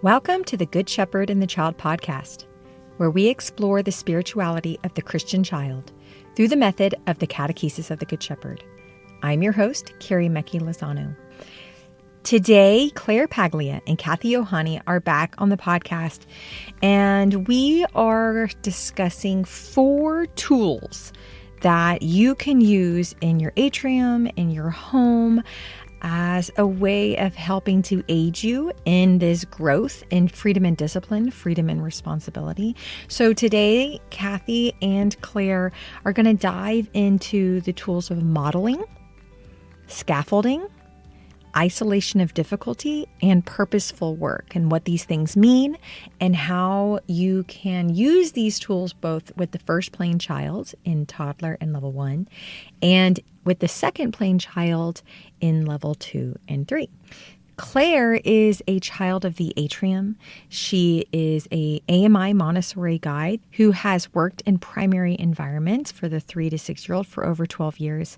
Welcome to the Good Shepherd and the Child podcast, where we explore the spirituality of the Christian child through the method of the catechesis of the Good Shepherd. I'm your host, Carrie Mecki Lozano. Today, Claire Paglia and Cathy Johanni are back on the podcast, and we are discussing 4 tools that you can use in your atrium, in your home, as a way of helping to aid you in this growth in freedom and discipline, freedom and responsibility. So today, Cathy and Claire are going to dive into the tools of modeling, scaffolding, isolation of difficulty, and purposeful work, and what these things mean, and how you can use these tools both with the first plane child in toddler and level 1, and with the second plane child in level 2 and 3. Claire is a child of the atrium. She is a AMI Montessori guide who has worked in primary environments for the 3 to 6-year-old for over 12 years.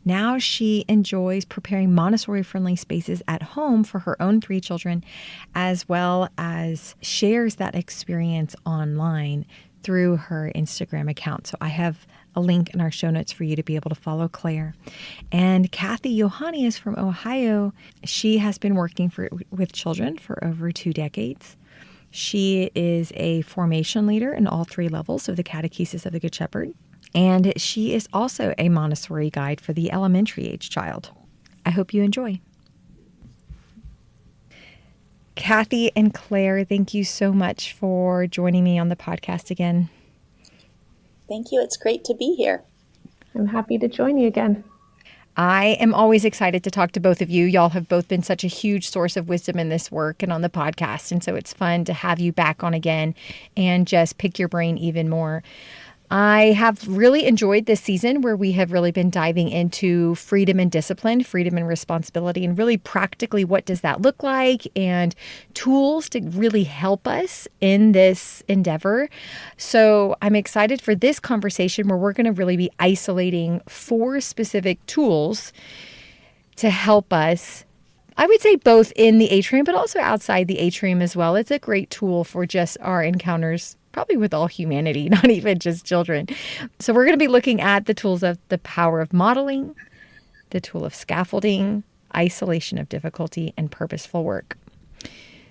Now she enjoys preparing Montessori-friendly spaces at home for her own 3 children, as well as shares that experience online through her Instagram account. So I have a link in our show notes for you to be able to follow Claire. And Cathy Johanni is from Ohio. She has been working with children for over 2 decades. She is a formation leader in all 3 levels of the catechesis of the Good Shepherd. And she is also a Montessori guide for the elementary age child. I hope you enjoy. Cathy and Claire, thank you so much for joining me on the podcast again. Thank you. It's great to be here. I'm happy to join you again. I am always excited to talk to both of you. Y'all have both been such a huge source of wisdom in this work and on the podcast. And so it's fun to have you back on again and just pick your brain even more. I have really enjoyed this season where we have really been diving into freedom and discipline, freedom and responsibility, and really practically what does that look like, and tools to really help us in this endeavor. So I'm excited for this conversation where we're going to really be isolating 4 specific tools to help us, I would say both in the atrium, but also outside the atrium as well. It's a great tool for just our encounters probably with all humanity, not even just children. So we're going to be looking at the tools of the power of modeling, the tool of scaffolding, isolation of difficulty, and purposeful work.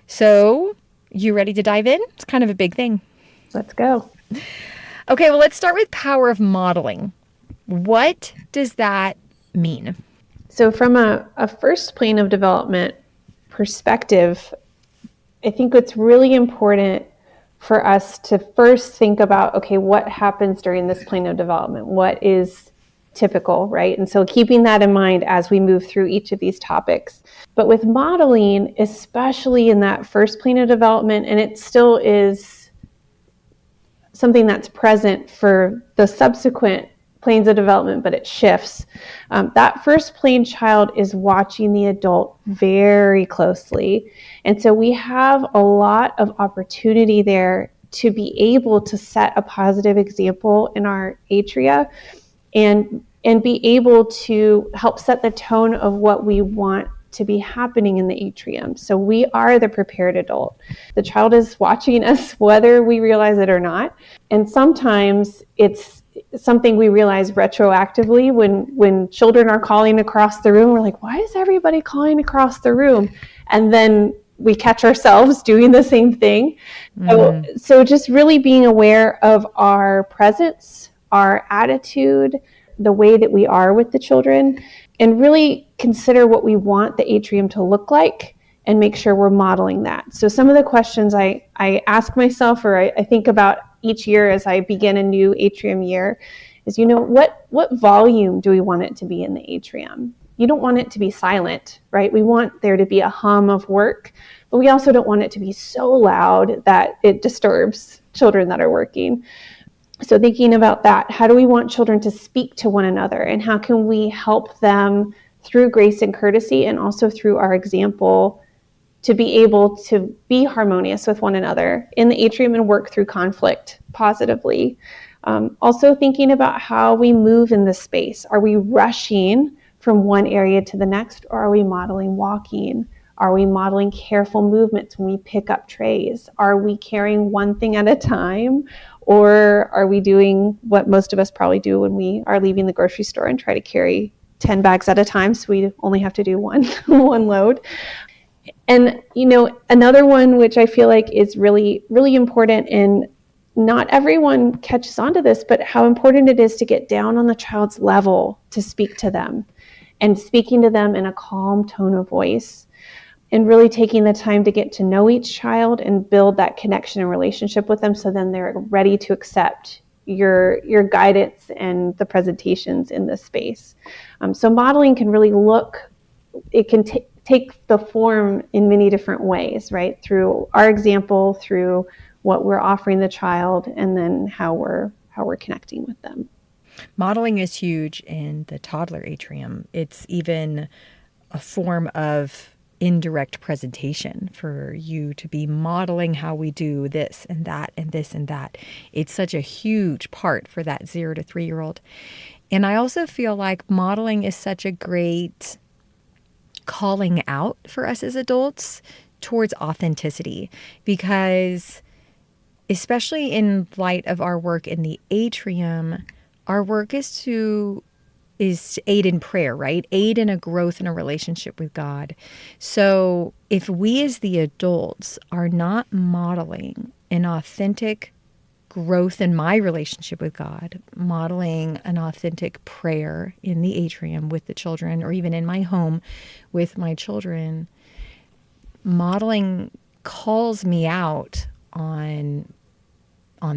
So you ready to dive in? It's kind of a big thing. Let's go. Okay, well, let's start with power of modeling. What does that mean? So from a first plane of development perspective, I think it's really important for us to first think about, okay, what happens during this plane of development? What is typical, right? And so keeping that in mind as we move through each of these topics. But with modeling, especially in that first plane of development, and it still is something that's present for the subsequent planes of development, but it shifts. That first plane child is watching the adult very closely. And so we have a lot of opportunity there to be able to set a positive example in our atria and be able to help set the tone of what we want to be happening in the atrium. So we are the prepared adult. The child is watching us whether we realize it or not. And sometimes it's something we realize retroactively when children are calling across the room. We're like, why is everybody calling across the room? And then we catch ourselves doing the same thing. Mm-hmm. So just really being aware of our presence, our attitude, the way that we are with the children, and really consider what we want the atrium to look like and make sure we're modeling that. So some of the questions I ask myself, or I think about each year as I begin a new atrium year, is, what volume do we want it to be in the atrium? You don't want it to be silent, right? We want there to be a hum of work, but we also don't want it to be so loud that it disturbs children that are working. So thinking about that, how do we want children to speak to one another, and how can we help them through grace and courtesy, and also through our example, to be able to be harmonious with one another in the atrium and work through conflict positively. Also thinking about how we move in the space. Are we rushing from one area to the next, or are we modeling walking Are we modeling careful movements when we pick up trays? Are we carrying one thing at a time? Or are we doing what most of us probably do when we are leaving the grocery store and try to carry 10 bags at a time, so we only have to do one load? And, another one which I feel like is really, really important, and not everyone catches on to this, but how important it is to get down on the child's level to speak to them, and speaking to them in a calm tone of voice, and really taking the time to get to know each child and build that connection and relationship with them, so then they're ready to accept your guidance and the presentations in this space. So modeling can really it can take the form in many different ways, right? Through our example, through what we're offering the child, and then how we're connecting with them. Modeling is huge in the toddler atrium. It's even a form of indirect presentation for you to be modeling how we do this and that and this and that. It's such a huge part for that 0 to 3-year-old. And I also feel like modeling is such a great calling out for us as adults towards authenticity, because especially in light of our work in the atrium, our work is to aid in prayer, right? Aid in a growth in a relationship with God. So if we as the adults are not modeling an authentic growth in my relationship with God, modeling an authentic prayer in the atrium with the children, or even in my home with my children, modeling calls me out on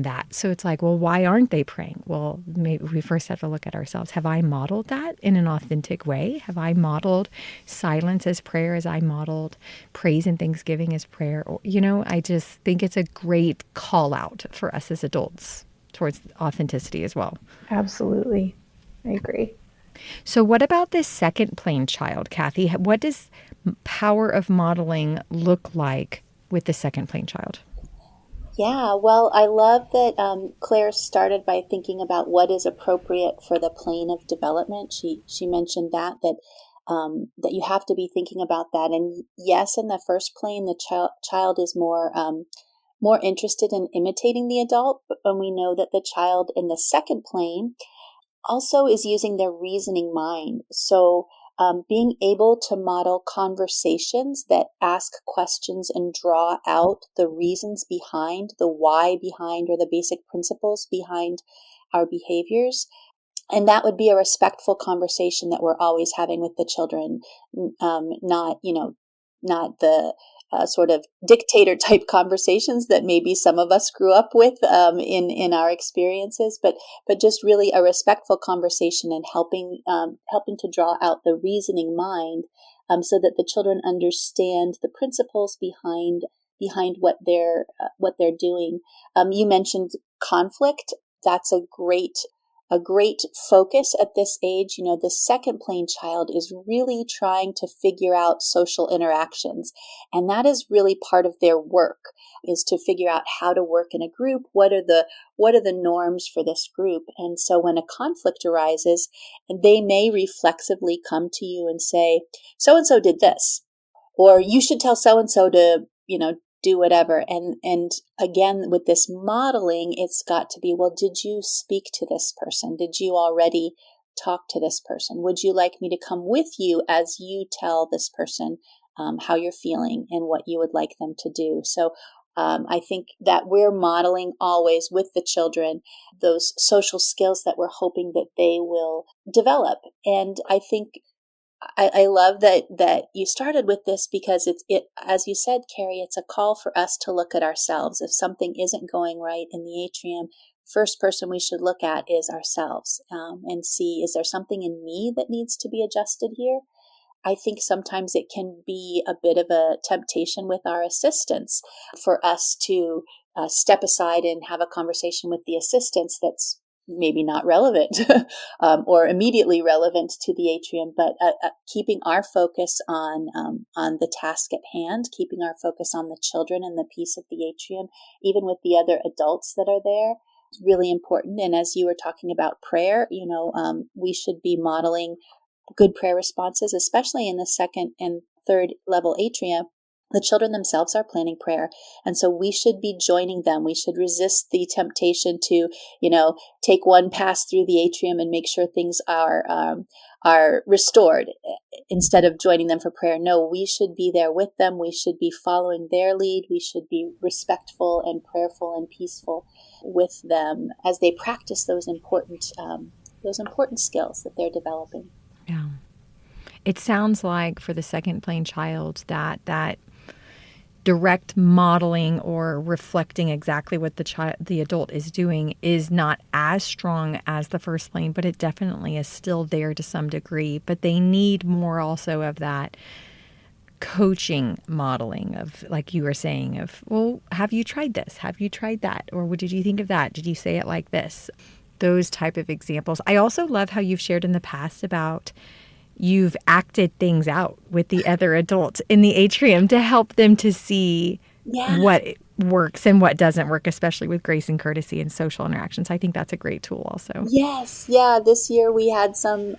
that. So it's like, well, why aren't they praying? Well, maybe we first have to look at ourselves. Have I modeled that in an authentic way? Have I modeled silence as prayer, as I modeled praise and thanksgiving as prayer? Or, I just think it's a great call out for us as adults towards authenticity as well. Absolutely. I agree. So what about this second plane child, Cathy? What does power of modeling look like with the second plane child? Yeah, well, I love that Claire started by thinking about what is appropriate for the plane of development. She mentioned that that you have to be thinking about that. And yes, in the first plane, the child is more interested in imitating the adult, but when we know that the child in the second plane also is using their reasoning mind. So being able to model conversations that ask questions and draw out the reasons behind, the why behind, or the basic principles behind our behaviors. And that would be a respectful conversation that we're always having with the children, not the sort of dictator type conversations that maybe some of us grew up with in our experiences, but just really a respectful conversation, and helping to draw out the reasoning mind, so that the children understand the principles behind what they're doing. You mentioned conflict. That's a great focus at this age. The second plane child is really trying to figure out social interactions. And that is really part of their work, is to figure out how to work in a group. What are the norms for this group? And so when a conflict arises, they may reflexively come to you and say, so-and-so did this, or you should tell so-and-so to, do whatever. And again, with this modeling, it's got to be, well, did you speak to this person? Did you already talk to this person? Would you like me to come with you as you tell this person how you're feeling and what you would like them to do? So I think that we're modeling always with the children those social skills that we're hoping that they will develop. And I think I love that you started with this, because it as you said, Carrie, it's a call for us to look at ourselves. If something isn't going right in the atrium, first person we should look at is ourselves, and see, is there something in me that needs to be adjusted here? I think sometimes it can be a bit of a temptation with our assistants for us to step aside and have a conversation with the assistants that's maybe not relevant or immediately relevant to the atrium, but keeping our focus on the task at hand, keeping our focus on the children and the peace of the atrium, even with the other adults that are there, is really important. And as you were talking about prayer, we should be modeling good prayer responses, especially in the second and third level atrium, the children themselves are planning prayer. And so we should be joining them. We should resist the temptation to, take one pass through the atrium and make sure things are restored instead of joining them for prayer. No, we should be there with them. We should be following their lead. We should be respectful and prayerful and peaceful with them as they practice those important skills that they're developing. Yeah. It sounds like for the second plane child that direct modeling or reflecting exactly what the adult is doing is not as strong as the first plane, but it definitely is still there to some degree. But they need more also of that coaching modeling of, like you were saying, of, well, have you tried this? Have you tried that? Or what did you think of that? Did you say it like this? Those type of examples. I also love how you've shared in the past about you've acted things out with the other adult in the atrium to help them to see what works and what doesn't work, especially with grace and courtesy and social interactions. I think that's a great tool also. Yes. Yeah. This year we had some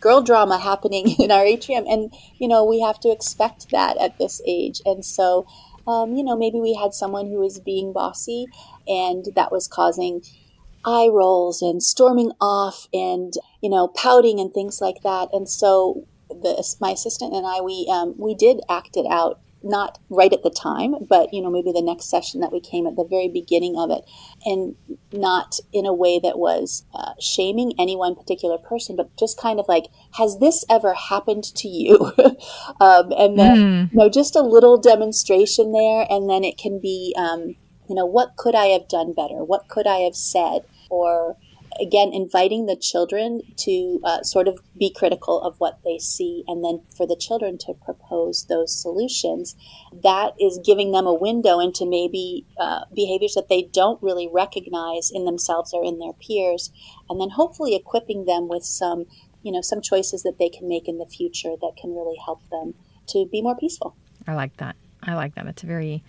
girl drama happening in our atrium, and, we have to expect that at this age. And so, maybe we had someone who was being bossy, and that was causing eye rolls and storming off and, pouting and things like that. And so my assistant and I, we did act it out, not right at the time, but, maybe the next session that we came at the very beginning of it, and not in a way that was shaming any one particular person, but just kind of like, has this ever happened to you? And then, just a little demonstration there. And then it can be, what could I have done better? What could I have said? Or again, inviting the children to sort of be critical of what they see, and then for the children to propose those solutions. That is giving them a window into maybe behaviors that they don't really recognize in themselves or in their peers, and then hopefully equipping them with some choices that they can make in the future that can really help them to be more peaceful. I like that. It's very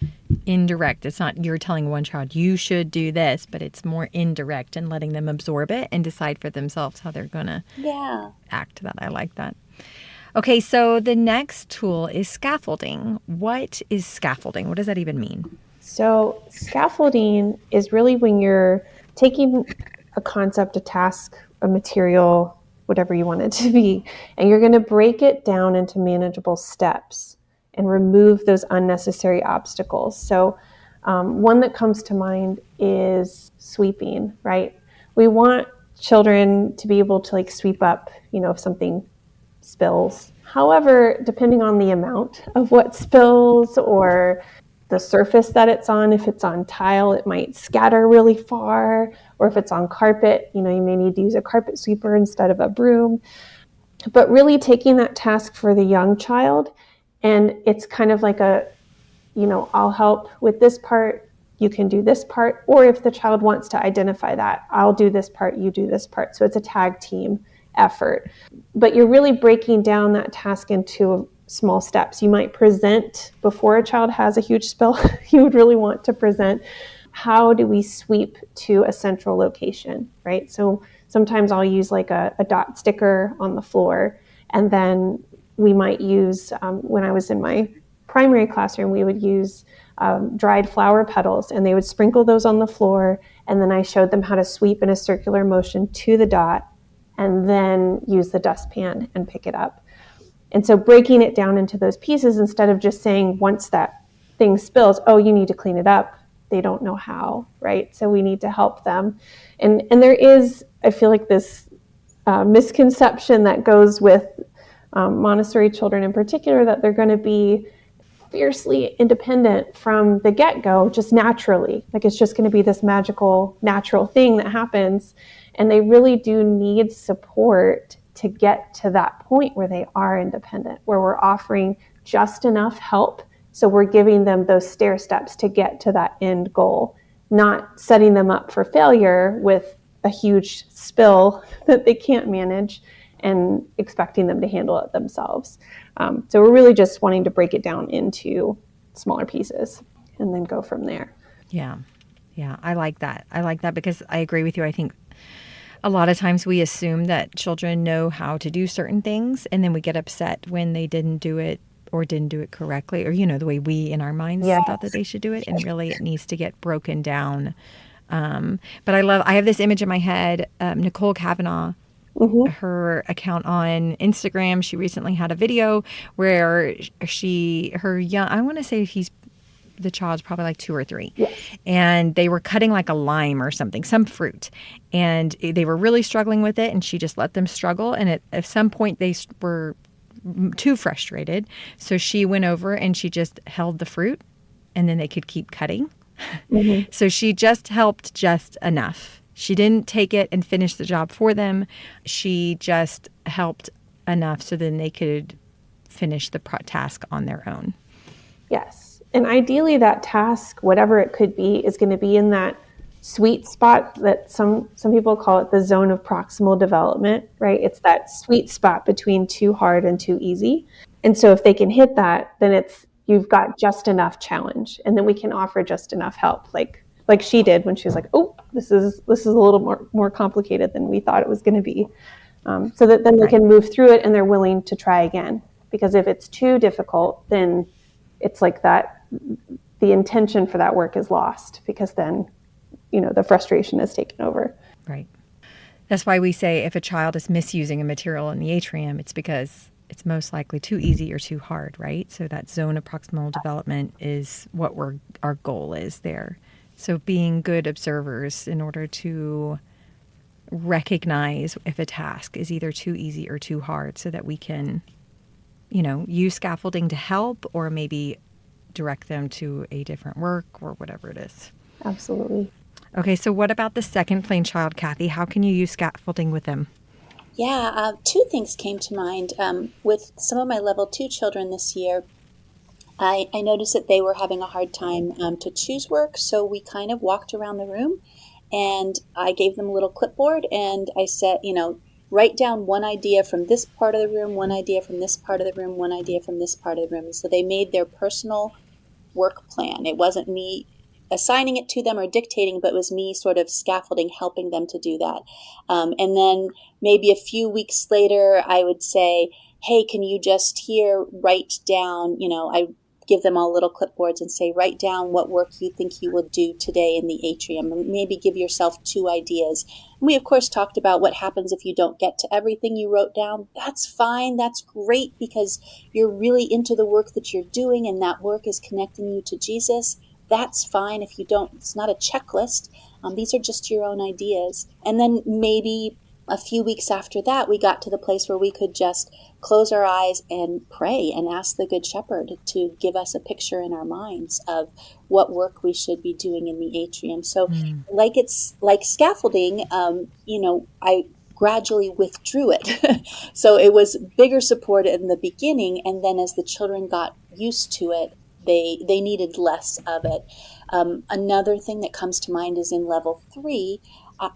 indirect. It's not you're telling one child you should do this, but it's more indirect and letting them absorb it and decide for themselves how they're going to act to that. I like that. Okay, so the next tool is scaffolding. What is scaffolding? What does that even mean? So scaffolding is really when you're taking a concept, a task, a material, whatever you want it to be, and you're going to break it down into manageable steps and remove those unnecessary obstacles. So one that comes to mind is sweeping, right? We want children to be able to sweep up, if something spills. However, depending on the amount of what spills or the surface that it's on, if it's on tile, it might scatter really far, or if it's on carpet, you may need to use a carpet sweeper instead of a broom. But really taking that task for the young child, and it's kind of like I'll help with this part, you can do this part. Or if the child wants to identify that, I'll do this part, you do this part. So it's a tag team effort. But you're really breaking down that task into small steps. You might present before a child has a huge spill. You would really want to present, how do we sweep to a central location, right? So sometimes I'll use a dot sticker on the floor, and then we might use, when I was in my primary classroom, we would use dried flower petals, and they would sprinkle those on the floor, and then I showed them how to sweep in a circular motion to the dot, and then use the dustpan and pick it up. And so breaking it down into those pieces, instead of just saying once that thing spills, oh, you need to clean it up, they don't know how, right? So we need to help them. And there is, I feel like, this misconception that goes with Montessori children in particular, that they're going to be fiercely independent from the get-go, just naturally. It's just going to be this magical, natural thing that happens. And they really do need support to get to that point where they are independent, where we're offering just enough help. So we're giving them those stair steps to get to that end goal, not setting them up for failure with a huge spill that they can't manage and expecting them to handle it themselves. So we're really just wanting to break it down into smaller pieces and then go from there. Yeah. I like that. Because I agree with you. I think a lot of times we assume that children know how to do certain things, and then we get upset when they didn't do it or didn't do it correctly, or, the way we in our minds Yes. thought that they should do it. And really it needs to get broken down. But I have this image in my head, Nicole Kavanaugh, her account on Instagram. She recently had a video where I want to say the child's probably like 2 or 3. Yes. And they were cutting like a lime or something, some fruit. And they were really struggling with it. And she just let them struggle. And at some point they were too frustrated. So she went over and she just held the fruit and then they could keep cutting. So she just helped just enough. She didn't take it and finish the job for them. She just helped enough so then they could finish the task on their own. Yes. And ideally that task, whatever it could be, is going to be in that sweet spot that some people call it the zone of proximal development, right? It's that sweet spot between too hard and too easy. And so if they can hit that, then you've got just enough challenge, and then we can offer just enough help, like she did when she was like, oh, this is a little more complicated than we thought it was going to be, so that then they can move through it and they're willing to try again. Because if it's too difficult, then it's like that the intention for that work is lost, because then the frustration is taken over. Right. That's why we say if a child is misusing a material in the atrium, it's because it's most likely too easy or too hard, right? So that zone of proximal development is what our goal is there. So being good observers in order to recognize if a task is either too easy or too hard, so that we can, use scaffolding to help, or maybe direct them to a different work or whatever it is. Absolutely. Okay, so what about the second plane child, Cathy? How can you use scaffolding with them? Yeah, 2 things came to mind. With some of my level 2 children this year, I noticed that they were having a hard time to choose work, so we kind of walked around the room, and I gave them a little clipboard, and I said, write down one idea from this part of the room, one idea from this part of the room, one idea from this part of the room. So they made their personal work plan. It wasn't me assigning it to them or dictating, but it was me sort of scaffolding, helping them to do that. And then maybe a few weeks later, I would say, hey, can you just write down, I give them all little clipboards and say, write down what work you think you will do today in the atrium, and maybe give yourself 2 ideas. And we, of course, talked about what happens if you don't get to everything you wrote down. That's fine. That's great, because you're really into the work that you're doing, and that work is connecting you to Jesus. That's fine if you don't. It's not a checklist. These are just your own ideas. And then maybe a few weeks after that, we got to the place where we could just close our eyes and pray and ask the Good Shepherd to give us a picture in our minds of what work we should be doing in the atrium. So like scaffolding, I gradually withdrew it. So it was bigger support in the beginning, and then as the children got used to it, they needed less of it. Another thing that comes to mind is in level 3,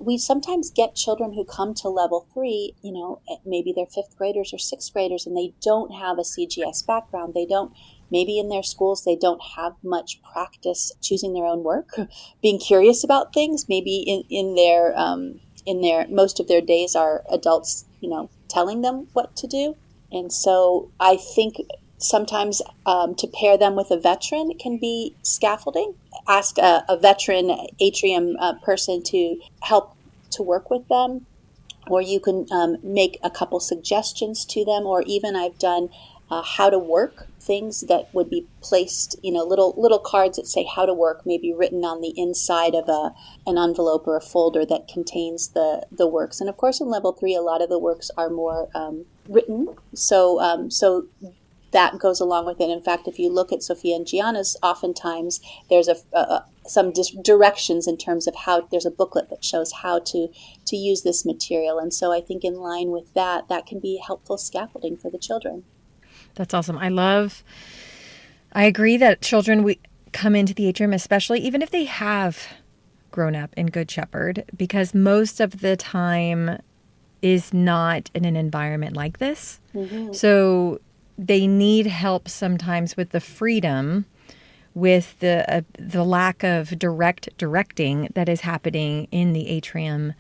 we sometimes get children who come to level 3, maybe they're 5th graders or 6th graders, and they don't have a CGS background. Maybe in their schools, they don't have much practice choosing their own work, being curious about things. Maybe in their most of their days are adults, telling them what to do. And so I think sometimes to pair them with a veteran can be scaffolding. Ask a veteran atrium person to help to work with them, or you can make a couple suggestions to them, or even I've done how to work things that would be placed, little cards that say how to work, maybe written on the inside of an envelope or a folder that contains the works. And of course, in level 3, a lot of the works are more written. So that goes along with it. In fact, if you look at Sophia and Gianna's, oftentimes there's some directions in terms of how there's a booklet that shows how to use this material. And so I think in line with that can be helpful scaffolding for the children. That's awesome. I agree that children come into the atrium, especially even if they have grown up in Good Shepherd, because most of the time is not in an environment like this. Mm-hmm. So they need help sometimes with the freedom, with the lack of directing that is happening in the atrium.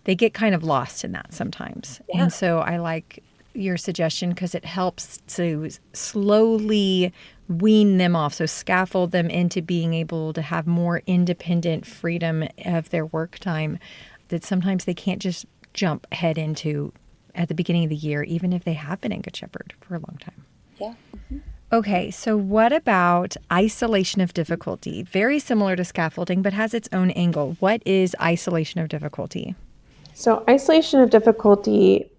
They get kind of lost in that sometimes. Yeah. And so I like your suggestion because it helps to slowly wean them off. So scaffold them into being able to have more independent freedom of their work time that sometimes they can't just jump head into at the beginning of the year, even if they have been in Good Shepherd for a long time. Yeah. Mm-hmm. Okay, so what about isolation of difficulty? Very similar to scaffolding, but has its own angle. What is isolation of difficulty? So isolation of difficulty,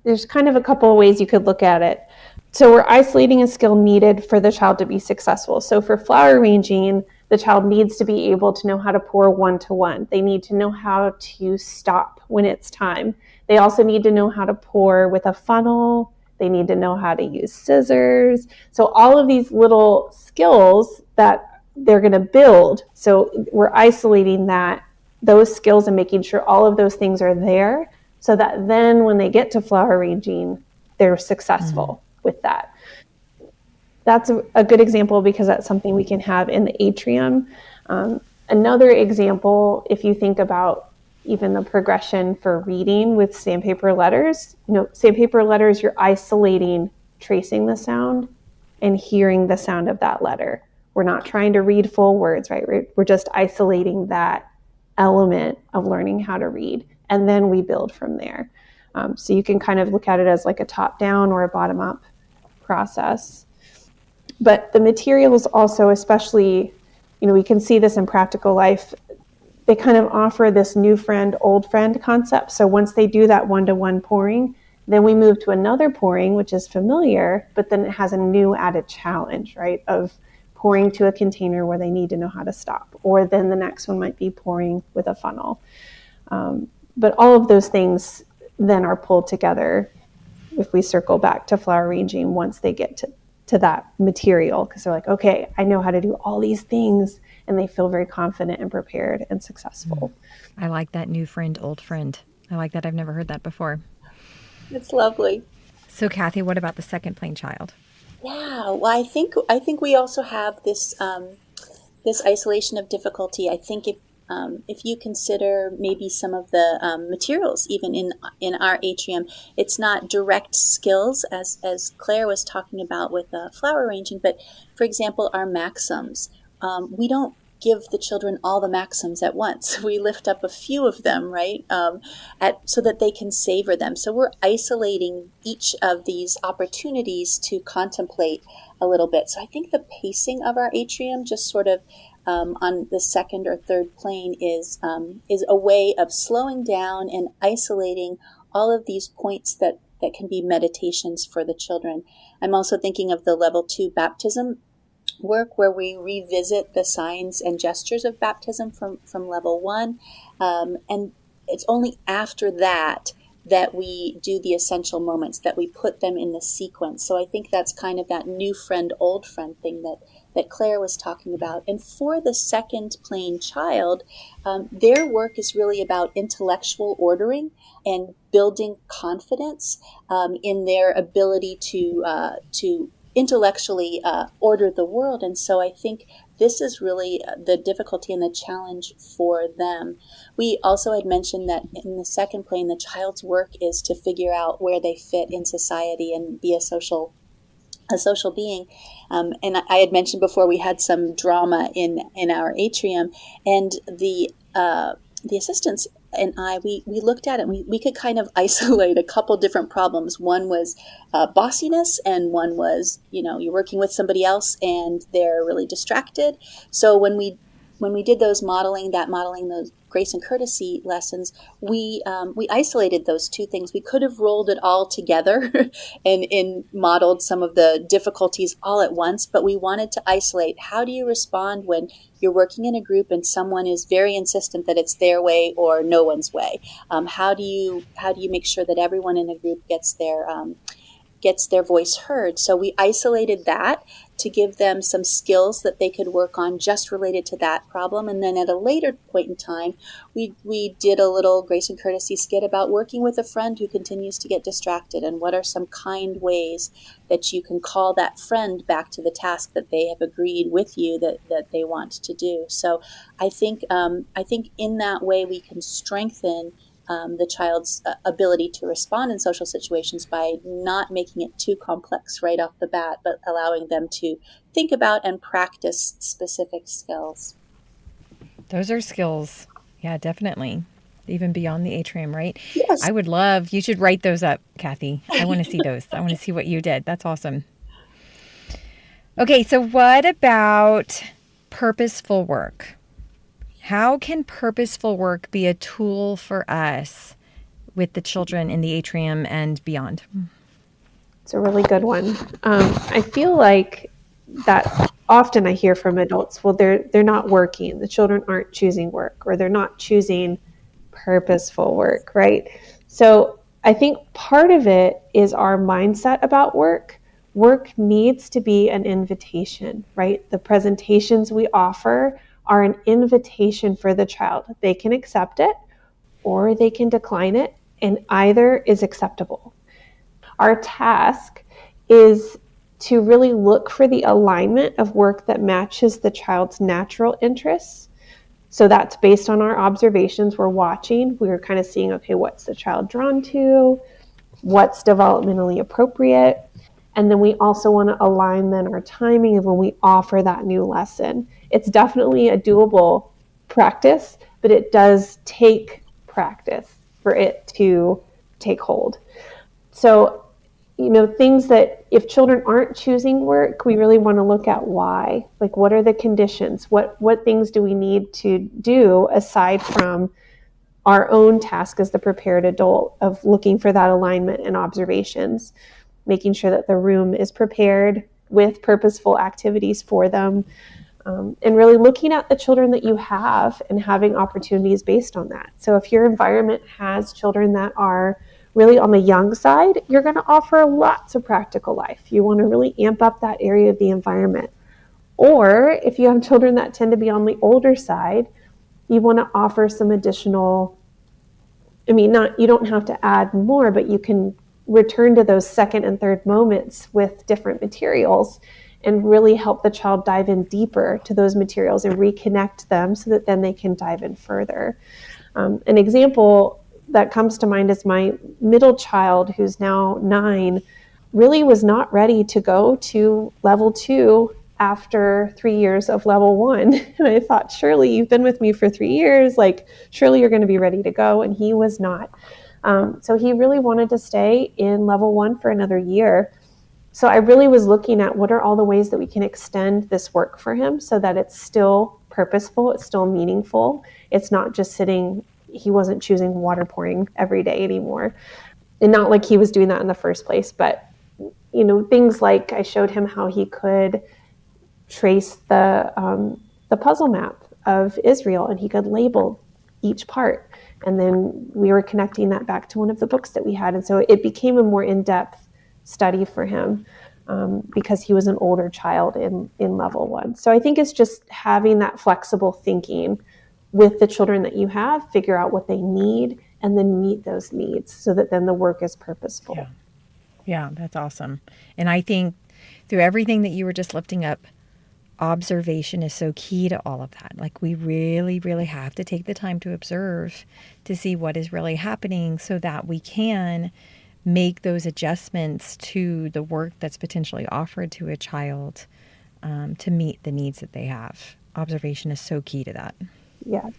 there's kind of a couple of ways you could look at it. So we're isolating a skill needed for the child to be successful. So for flower arranging, the child needs to be able to know how to pour one-to-one. They need to know how to stop when it's time. They also need to know how to pour with a funnel. They need to know how to use scissors. So all of these little skills that they're going to build. So we're isolating those skills and making sure all of those things are there so that then when they get to flower arranging, they're successful with that. That's a good example because that's something we can have in the atrium. Another example, if you think about even the progression for reading with sandpaper letters, sandpaper letters, you're isolating tracing the sound and hearing the sound of that letter. We're not trying to read full words, right? We're just isolating that element of learning how to read, and then we build from there. So you can kind of look at it as like a top-down or a bottom-up process. But the materials also, especially, we can see this in practical life, they kind of offer this new friend, old friend concept. So once they do that one-to-one pouring, then we move to another pouring, which is familiar, but then it has a new added challenge, right, of pouring to a container where they need to know how to stop. Or then the next one might be pouring with a funnel. But all of those things then are pulled together if we circle back to flower arranging once they get to that material, because they're like, okay, I know how to do all these things, and they feel very confident and prepared and successful. I like that new friend, old friend. I like that. I've never heard that before. It's lovely. So Cathy, what about the second plane child? Yeah, well, I think we also have this this isolation of difficulty. I think if you consider maybe some of the materials, even in our atrium, it's not direct skills as Claire was talking about with flower arranging, but for example, our maxims. We don't give the children all the maxims at once. We lift up a few of them, right, so that they can savor them. So we're isolating each of these opportunities to contemplate a little bit. So I think the pacing of our atrium, just sort of on the second or third plane, is a way of slowing down and isolating all of these points that can be meditations for the children. I'm also thinking of the level 2 baptism work, where we revisit the signs and gestures of baptism from level 1, and it's only after that we do the essential moments, that we put them in the sequence. So I think that's kind of that new friend, old friend thing that Claire was talking about. And for the second plane child, their work is really about intellectual ordering and building confidence in their ability to intellectually order the world. And so I think this is really the difficulty and the challenge for them. We also had mentioned that in the second plane, the child's work is to figure out where they fit in society and be a social being. And I had mentioned before, we had some drama in our atrium, and the assistants and we looked at it, and we could kind of isolate a couple different problems. One was bossiness, and one was, you're working with somebody else and they're really distracted. So when we did those modeling those grace and courtesy lessons, we isolated those two things. We could have rolled it all together and modeled some of the difficulties all at once, but we wanted to isolate. How do you respond when you're working in a group and someone is very insistent that it's their way or no one's way? How do you make sure that everyone in a group gets their voice heard? So we isolated that to give them some skills that they could work on just related to that problem. And then at a later point in time, we did a little grace and courtesy skit about working with a friend who continues to get distracted, and what are some kind ways that you can call that friend back to the task that they have agreed with you that they want to do. So I think in that way we can strengthen the child's ability to respond in social situations by not making it too complex right off the bat, but allowing them to think about and practice specific skills. Those are skills. Yeah, definitely. Even beyond the atrium, right? Yes. You should write those up, Cathy. I want to see those. I want to see what you did. That's awesome. Okay, so what about purposeful work? How can purposeful work be a tool for us with the children in the atrium and beyond? It's a really good one. I feel like that often I hear from adults, well, they're not working. The children aren't choosing work, or they're not choosing purposeful work, right? So I think part of it is our mindset about work. Work needs to be an invitation, right? The presentations we offer are an invitation for the child. They can accept it or they can decline it, and either is acceptable. Our task is to really look for the alignment of work that matches the child's natural interests. So that's based on our observations. We're watching, we're kind of seeing, okay, what's the child drawn to? What's developmentally appropriate? And then we also want to align then our timing of when we offer that new lesson. It's definitely a doable practice, but it does take practice for it to take hold. So, things that if children aren't choosing work, we really want to look at why. Like, what are the conditions? What things do we need to do aside from our own task as the prepared adult of looking for that alignment and observations, making sure that the room is prepared with purposeful activities for them, and really looking at the children that you have and having opportunities based on that. So if your environment has children that are really on the young side, you're going to offer lots of practical life. You want to really amp up that area of the environment. Or if you have children that tend to be on the older side, you want to offer some additional, you don't have to add more, but you can return to those second and third moments with different materials and really help the child dive in deeper to those materials and reconnect them so that then they can dive in further. An example that comes to mind is my middle child, who's now 9, really was not ready to go to level 2 after 3 years of level 1. And I thought, surely you've been with me for 3 years, surely you're going to be ready to go. And he was not. So he really wanted to stay in level 1 for another year. So I really was looking at what are all the ways that we can extend this work for him so that it's still purposeful, it's still meaningful. It's not just sitting, he wasn't choosing water pouring every day anymore. And not like he was doing that in the first place, but things like I showed him how he could trace the puzzle map of Israel, and he could label each part. And then we were connecting that back to one of the books that we had. And so it became a more in-depth study for him because he was an older child in level 1. So I think it's just having that flexible thinking with the children that you have, figure out what they need, and then meet those needs so that then the work is purposeful. Yeah, that's awesome. And I think through everything that you were just lifting up, observation is so key to all of that. Like, we really, really have to take the time to observe to see what is really happening so that we can make those adjustments to the work that's potentially offered to a child to meet the needs that they have. Observation is so key to that. Yeah,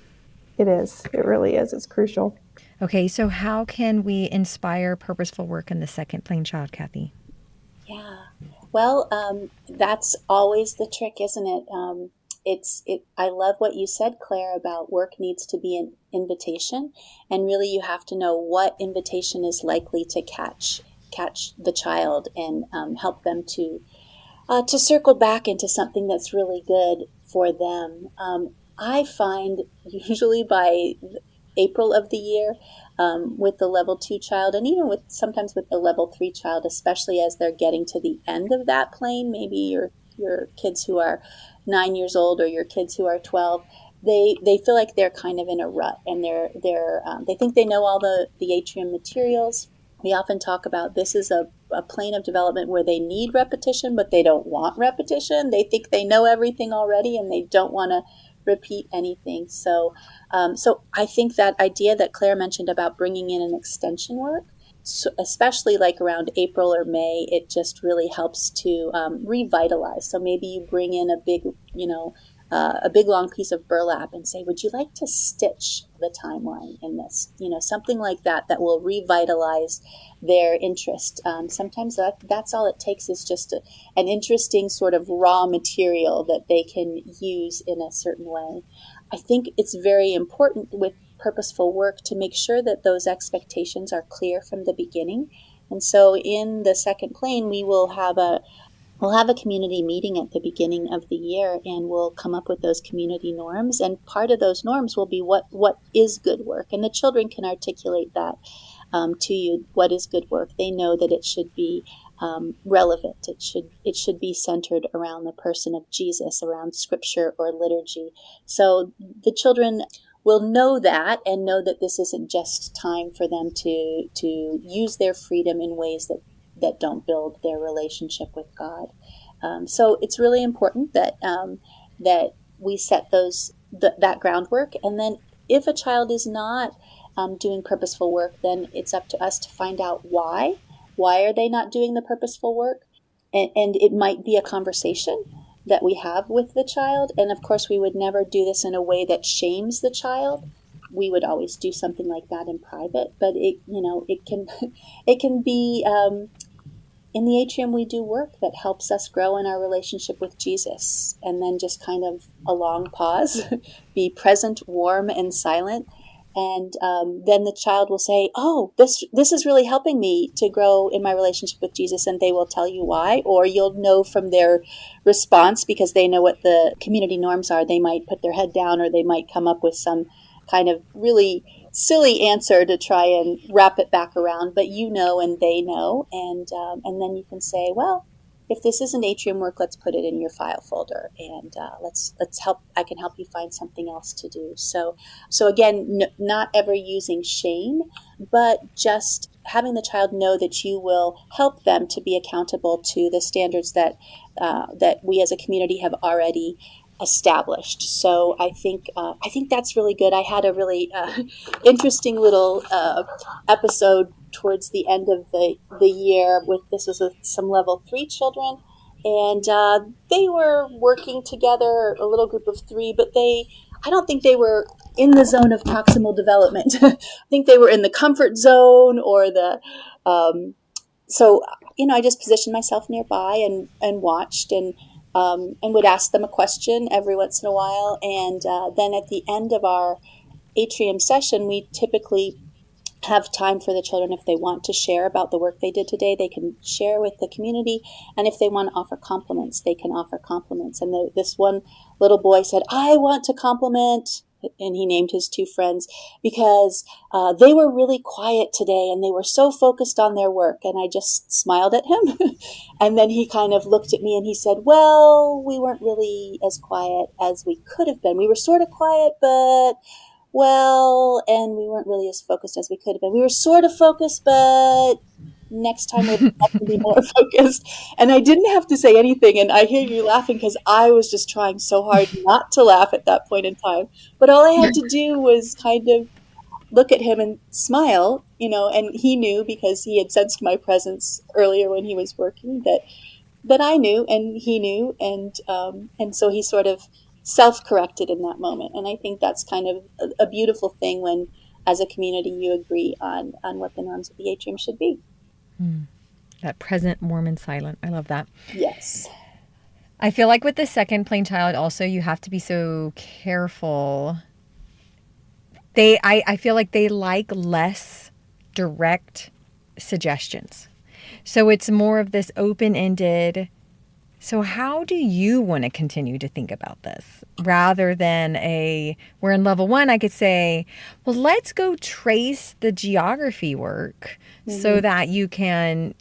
it is. It really is. It's crucial. Okay, so how can we inspire purposeful work in the second plane child, Cathy? Yeah. Well, that's always the trick, isn't it? I love what you said, Claire, about work needs to be an invitation, and really you have to know what invitation is likely to catch the child and help them to circle back into something that's really good for them. I find usually by April of the year, with the level 2 child, and even sometimes with the level 3 child, especially as they're getting to the end of that plane, maybe your kids who are 9 years old or your kids who are 12, they feel like they're kind of in a rut, and they think they know all the atrium materials. We often talk about this is a plane of development where they need repetition, but they don't want repetition. They think they know everything already, and they don't want to repeat anything. So I think that idea that Claire mentioned about bringing in an extension work, so especially like around April or May, it just really helps to revitalize. So maybe you bring in a big long piece of burlap and say, would you like to stitch the timeline in this? Something like that will revitalize their interest. Sometimes that's all it takes, is just an interesting sort of raw material that they can use in a certain way. I think it's very important with purposeful work to make sure that those expectations are clear from the beginning. And so in the second plane, we'll have a community meeting at the beginning of the year, and we'll come up with those community norms. And part of those norms will be what is good work. And the children can articulate that to you. What is good work? They know that it should be relevant. It should be centered around the person of Jesus, around scripture or liturgy. So the children will know that, and know that this isn't just time for them to use their freedom in ways that don't build their relationship with God. So it's really important that we set that groundwork. And then if a child is not doing purposeful work, then it's up to us to find out why. Why are they not doing the purposeful work? And it might be a conversation that we have with the child. And of course, we would never do this in a way that shames the child. We would always do something like that in private. But it can be. In the atrium, we do work that helps us grow in our relationship with Jesus. And then just kind of a long pause, be present, warm, and silent. And then the child will say, oh, this is really helping me to grow in my relationship with Jesus. And they will tell you why, or you'll know from their response, because they know what the community norms are. They might put their head down, or they might come up with some kind of really silly answer to try and wrap it back around, but and they know, and then you can say, well, if this isn't atrium work, let's put it in your file folder, and let's help. I can help you find something else to do. So again, not ever using shame, but just having the child know that you will help them to be accountable to the standards that we as a community have already established. So I think that's really good. I had a really interesting little episode towards the end of the year with some level 3 children, and they were working together, a little group of 3, but I don't think they were in the zone of proximal development. I think they were in the comfort zone, or the so I just positioned myself nearby and watched, and would ask them a question every once in a while. And then at the end of our atrium session, we typically have time for the children. If they want to share about the work they did today, they can share with the community. And if they want to offer compliments, they can offer compliments. And this one little boy said, I want to compliment, and he named his 2 friends, because they were really quiet today and they were so focused on their work. And I just smiled at him. And then he kind of looked at me and he said, well, we weren't really as quiet as we could have been. We were sort of quiet, but and we weren't really as focused as we could have been. We were sort of focused, but next time we'll have to be more focused. And I didn't have to say anything. And I hear you laughing, because I was just trying so hard not to laugh at that point in time. But all I had to do was kind of look at him and smile, and he knew, because he had sensed my presence earlier when he was working, that I knew and he knew. And so he sort of self-corrected in that moment. And I think that's kind of a beautiful thing when, as a community, you agree on what the norms of the atrium should be. That present, warm, and silent. I love that. Yes. I feel like with the second plane child also, you have to be so careful. I feel like they like less direct suggestions. So it's more of this open-ended. So how do you want to continue to think about this? Rather than we're in level 1, I could say, well, let's go trace the geography work so that you can,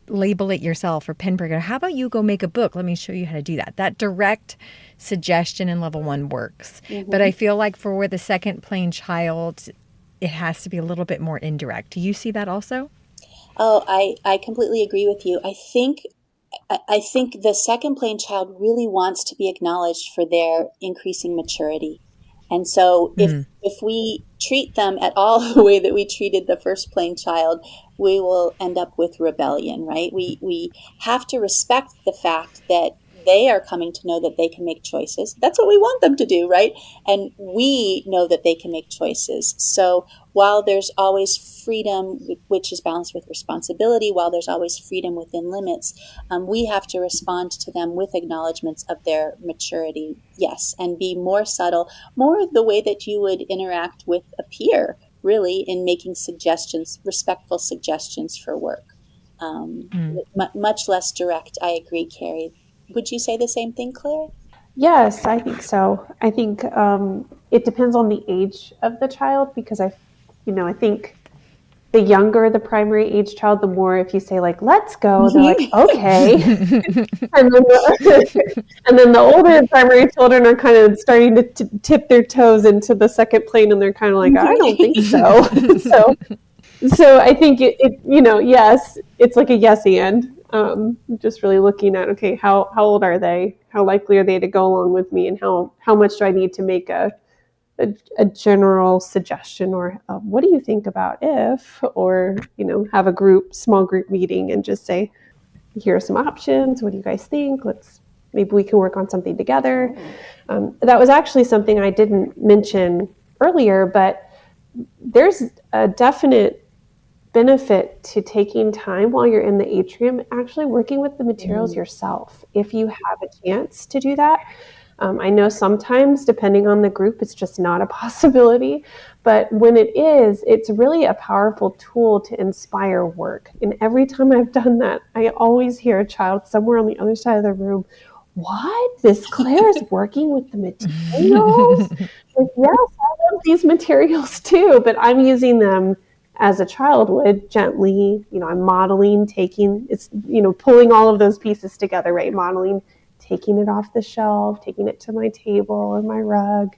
label it yourself or pinprick it. How about you go make a book? Let me show you how to do that. That direct suggestion in level 1 works. But I feel like for the second plane child, it has to be a little bit more indirect. Do you see that also? Oh, I completely agree with you. I think I think the second plane child really wants to be acknowledged for their increasing maturity. And so if we treat them at all the way that we treated the first plane child, we will end up with rebellion, right? We have to respect the fact that they are coming to know that they can make choices. That's what we want them to do, right? And we know that they can make choices. So while there's always freedom, which is balanced with responsibility, while there's always freedom within limits, we have to respond to them with acknowledgments of their maturity, yes, and be more subtle, more the way that you would interact with a peer, really, in making suggestions, respectful suggestions for work. Much less direct, I agree, Carrie. Would you say the same thing, Claire? Yes, I think so. I think it depends on the age of the child, because I think the younger the primary age child, the more if you say like, let's go, they're like, okay. and then the older primary children are kind of starting to tip their toes into the second plane, and they're kind of like, I don't think so. So I think it yes, it's like a yes and. Just really looking at, okay, how old are they? How likely are they to go along with me? And how much do I need to make a general suggestion, or what do you think about if, or, have a small group meeting and just say, here are some options. What do you guys think? Maybe we can work on something together. That was actually something I didn't mention earlier, but there's a definite benefit to taking time while you're in the atrium, actually working with the materials yourself, if you have a chance to do that. I know sometimes, depending on the group, it's just not a possibility. But when it is, it's really a powerful tool to inspire work. And every time I've done that, I always hear a child somewhere on the other side of the room, what? This Claire is working with the materials? Like, yes, I love these materials too, but I'm using them as a child would, gently. I'm modeling, pulling all of those pieces together, right? Modeling, taking it off the shelf, taking it to my table or my rug,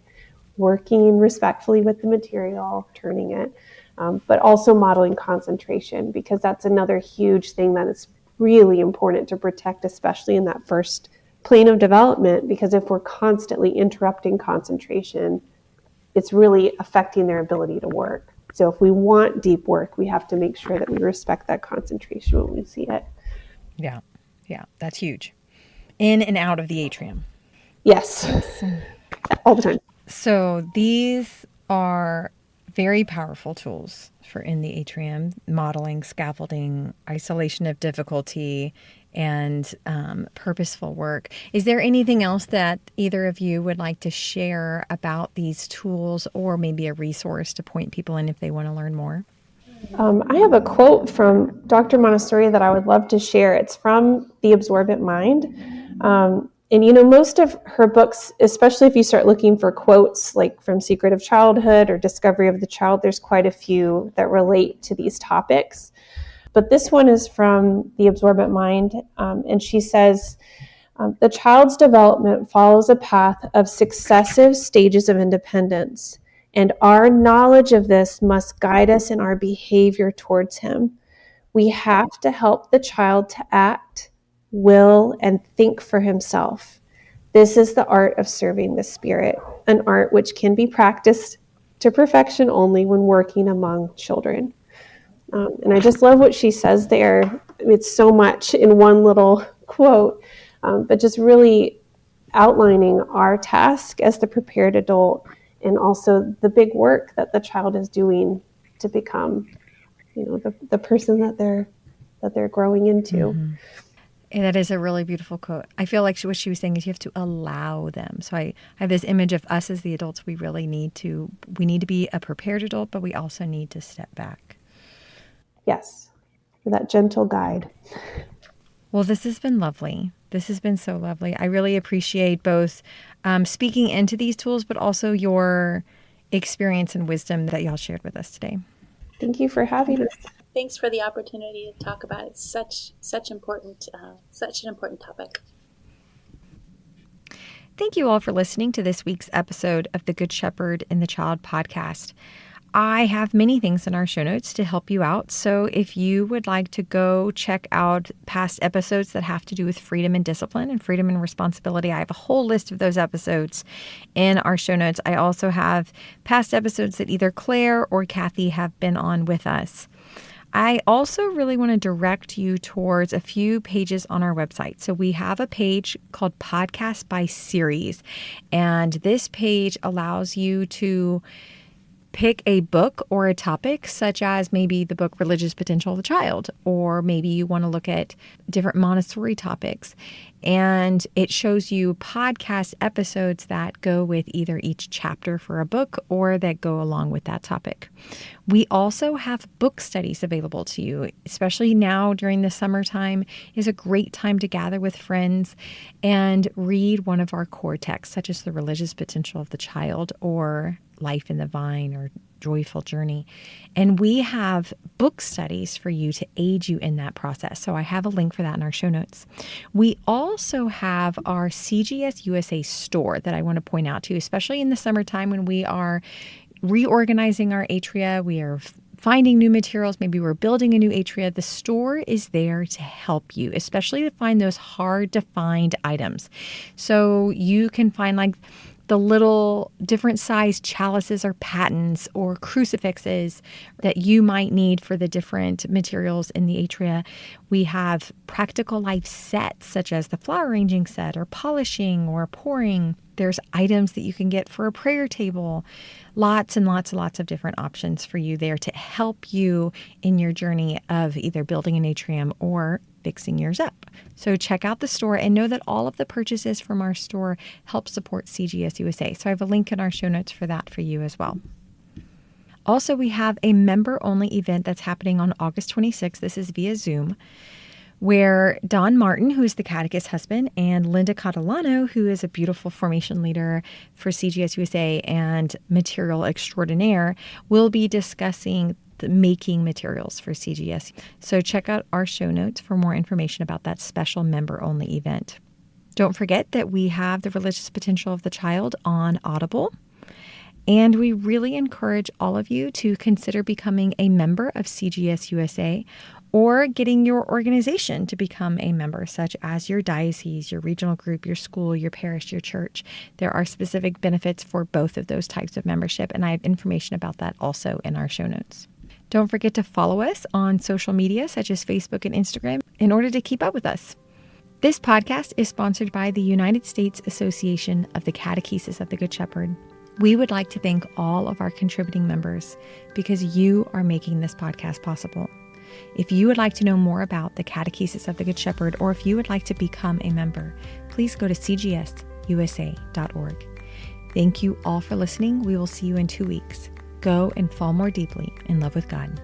working respectfully with the material, turning it, but also modeling concentration, because that's another huge thing that is really important to protect, especially in that first plane of development, because if we're constantly interrupting concentration, it's really affecting their ability to work. So if we want deep work, we have to make sure that we respect that concentration when we see it. Yeah, that's huge. In and out of the atrium. Yes. All the time. So these are very powerful tools for in the atrium: modeling, scaffolding, isolation of difficulty, and purposeful work. Is there anything else that either of you would like to share about these tools, or maybe a resource to point people in if they want to learn more? I have a quote from Dr. Montessori that I would love to share. It's from The Absorbent Mind. And most of her books, especially if you start looking for quotes like from Secret of Childhood or Discovery of the Child, there's quite a few that relate to these topics. But this one is from The Absorbent Mind, and she says, the child's development follows a path of successive stages of independence, and our knowledge of this must guide us in our behavior towards him. We have to help the child to act, will, and think for himself. This is the art of serving the Spirit, an art which can be practiced to perfection only when working among children. And I just love what she says there. It's so much in one little quote, but just really outlining our task as the prepared adult, and also the big work that the child is doing to become, the person that they're growing into. Mm-hmm. And that is a really beautiful quote. I feel like what she was saying is you have to allow them. So I have this image of us as the adults. We really need to be a prepared adult, but we also need to step back. Yes, for that gentle guide. Well, this has been lovely. This has been so lovely. I really appreciate both speaking into these tools, but also your experience and wisdom that y'all shared with us today. Thank you for having us. Thanks for the opportunity to talk about it. It's such an important topic. Thank you all for listening to this week's episode of the Good Shepherd in the Child podcast. I have many things in our show notes to help you out. So if you would like to go check out past episodes that have to do with freedom and discipline and freedom and responsibility, I have a whole list of those episodes in our show notes. I also have past episodes that either Claire or Cathy have been on with us. I also really want to direct you towards a few pages on our website. So we have a page called Podcast by Series, and this page allows you to pick a book or a topic, such as maybe the book Religious Potential of the Child, or maybe you want to look at different Montessori topics. And it shows you podcast episodes that go with either each chapter for a book or that go along with that topic. We also have book studies available to you, especially now during the summertime is a great time to gather with friends and read one of our core texts, such as The Religious Potential of the Child or Life in the Vine or Joyful Journey. And we have book studies for you to aid you in that process. So I have a link for that in our show notes. We also have our CGS USA store that I want to point out to you, especially in the summertime when we are reorganizing our atria. We are finding new materials. Maybe we're building a new atria. The store is there to help you, especially to find those hard to find items. So you can find like the little different size chalices or patens or crucifixes that you might need for the different materials in the atria. We have practical life sets such as the flower arranging set or polishing or pouring. There's items that you can get for a prayer table. Lots and lots and lots of different options for you there to help you in your journey of either building an atrium or fixing yours up. So check out the store and know that all of the purchases from our store help support CGS USA. So I have a link in our show notes for that for you as well. Also, we have a member-only event that's happening on August 26th. This is via Zoom, where Don Martin, who is the catechist husband, and Linda Catalano, who is a beautiful formation leader for CGS USA and material extraordinaire, will be discussing the making materials for CGS. So check out our show notes for more information about that special member-only event. Don't forget that we have The Religious Potential of the Child on Audible. And we really encourage all of you to consider becoming a member of CGS USA or getting your organization to become a member, such as your diocese, your regional group, your school, your parish, your church. There are specific benefits for both of those types of membership, and I have information about that also in our show notes. Don't forget to follow us on social media, such as Facebook and Instagram, in order to keep up with us. This podcast is sponsored by the United States Association of the Catechesis of the Good Shepherd. We would like to thank all of our contributing members because you are making this podcast possible. If you would like to know more about the Catechesis of the Good Shepherd, or if you would like to become a member, please go to cgsusa.org. Thank you all for listening. We will see you in 2 weeks. Go and fall more deeply in love with God.